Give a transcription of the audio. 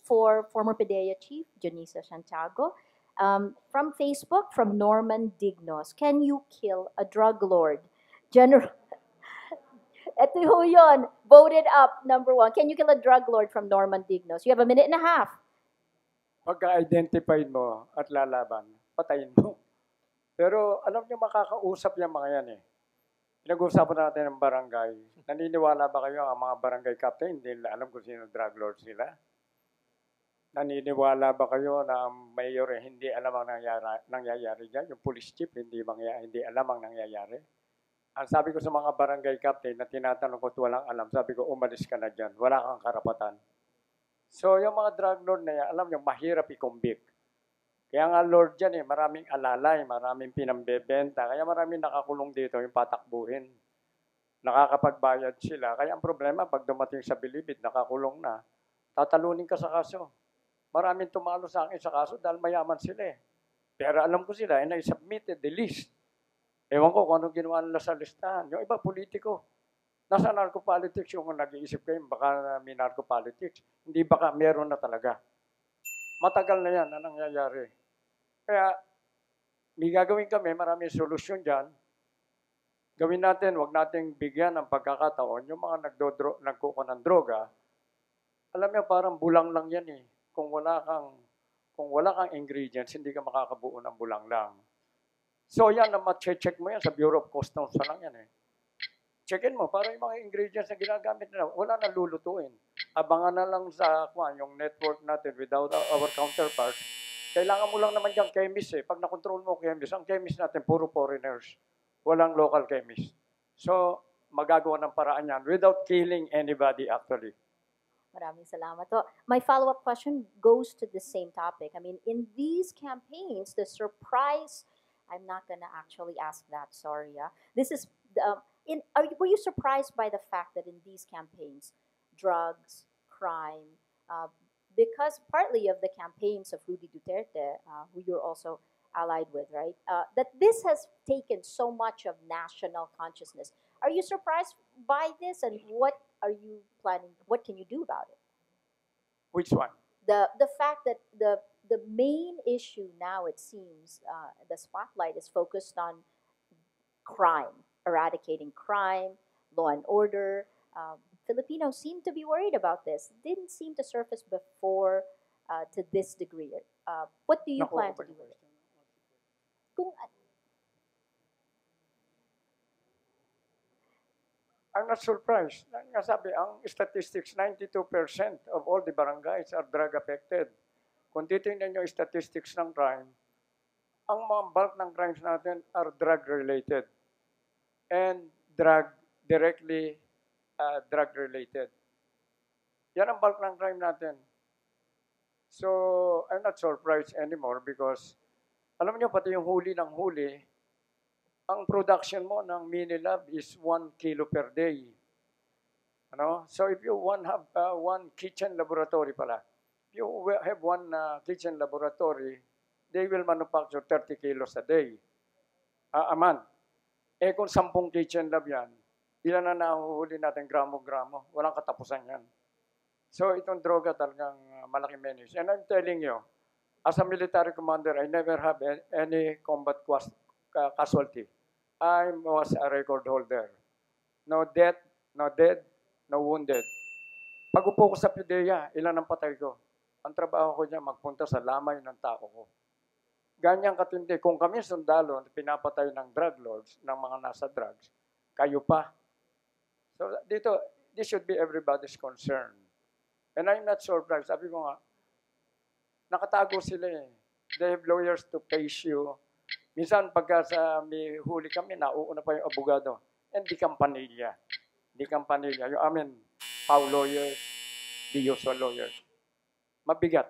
for former PDEA Chief Jonisa Santiago. From Facebook, from Norman Dignos, can you kill a drug lord? General, ito ho yun, voted up, number one. Can you kill a drug lord from Norman Dignos? You have a minute and a half. Pagka-identify mo at lalaban, patayin mo. Pero alam niyo, makakausap yung mga yan eh. Pinag-uusapan natin ng barangay. Naniniwala ba kayo ang mga barangay captain, hindi nila alam kung sino drug lord sila? Naniniwala ba kayo na ang mayor hindi alam ang nangyayari dyan? Yung police chief hindi alam ang nangyayari? Ang sabi ko sa mga barangay captain na tinatanong ko at walang alam, sabi ko, umalis ka na dyan. Wala kang karapatan. So yung mga drug lord na yan, alam nyo, mahirap i-convict. Kaya nga Lord dyan maraming alalay, maraming pinambebenta, kaya maraming nakakulong dito yung patakbuhin. Nakakapagbayad sila. Kaya ang problema, pag dumating sa bilibid, nakakulong na, tatalunin ka sa kaso. Maraming tumalo sa akin sa kaso dahil mayaman sila eh. Pero alam ko sila, I submitted the list. Ewan ko kung anong ginawa nila sa listahan. Yung iba, politiko. Nasa narco-politics yung nag-iisip kayo, baka may narco-politics. Hindi baka meron na talaga. Matagal na yan na nangyayari. Kaya, may gagawin kami, maraming solusyon dyan. Gawin natin, wag nating bigyan ng pagkakataon. Yung mga nagkuko ng droga, alam niyo, parang bulang lang yan eh. Kung wala kang ingredients, hindi ka makakabuo ng bulang lang. So yan, ma-check mo yan sa Bureau of Customs lang yan eh. Checkin mo, para yung mga ingredients na ginagamit nila, wala na lulutuin. Abangan na lang sa yung network natin without our counterparts. Kailangan mo lang naman yung chemist eh. Pag na-control mo chemist, ang chemist natin puro foreigners. Walang local chemist. So, magagawa ng paraan yan without killing anybody actually. Maraming salamat. So, my follow-up question goes to the same topic. I mean, in these campaigns, the surprise, I'm not gonna actually ask that, sorry. This is, were you surprised by the fact that in these campaigns, drugs, crime, because partly of the campaigns of Rudy Duterte, who you're also allied with, right? That this has taken so much of national consciousness. Are you surprised by this, and what are you planning? What can you do about it? Which one? The fact that the main issue now, it seems, the spotlight is focused on crime, eradicating crime, law and order. Filipinos seem to be worried about this. Didn't seem to surface before to this degree. What do you plan to do with it? Kung, I'm not surprised. Nga sabi, ang statistics, 92% of all the barangays are drug affected. Kung titingnan nyo yung statistics ng crime, ang mga bulk ng crimes natin are drug related and directly drug related. Yan ang bulk ng crime natin. So, I'm not surprised anymore because alam niyo pati yung huli ng huli, ang production mo ng Minilab is 1 kilo per day. Ano? So if you have one kitchen laboratory pala, if you have one kitchen laboratory, they will manufacture 30 kilos a day. A month. Eh kung 10 kitchen lab yan, ilan na nahuhuli natin gramo-gramo? Walang katapusan yan. So itong droga talagang malaking menace. And I'm telling you, as a military commander, I never have any combat casualty. I was a record holder. No death, no dead, no wounded. Pag upo ko sa PDEA, ilan ang patay ko? Ang trabaho ko niya, magpunta sa lamay ng tao ko. Ganyang katindi. Kung kami sundalo, pinapatay ng drug lords, ng mga nasa drugs, kayo pa. So dito, this should be everybody's concern. And I'm not surprised. Sabi ko nga, nakatago sila eh. They have lawyers to face you. Minsan, pagka may huli kami, nauuna pa yung abogado. And di kampanilya. Di kampanilya. Yung amin, PAW lawyers, the usual lawyers. Mabigat.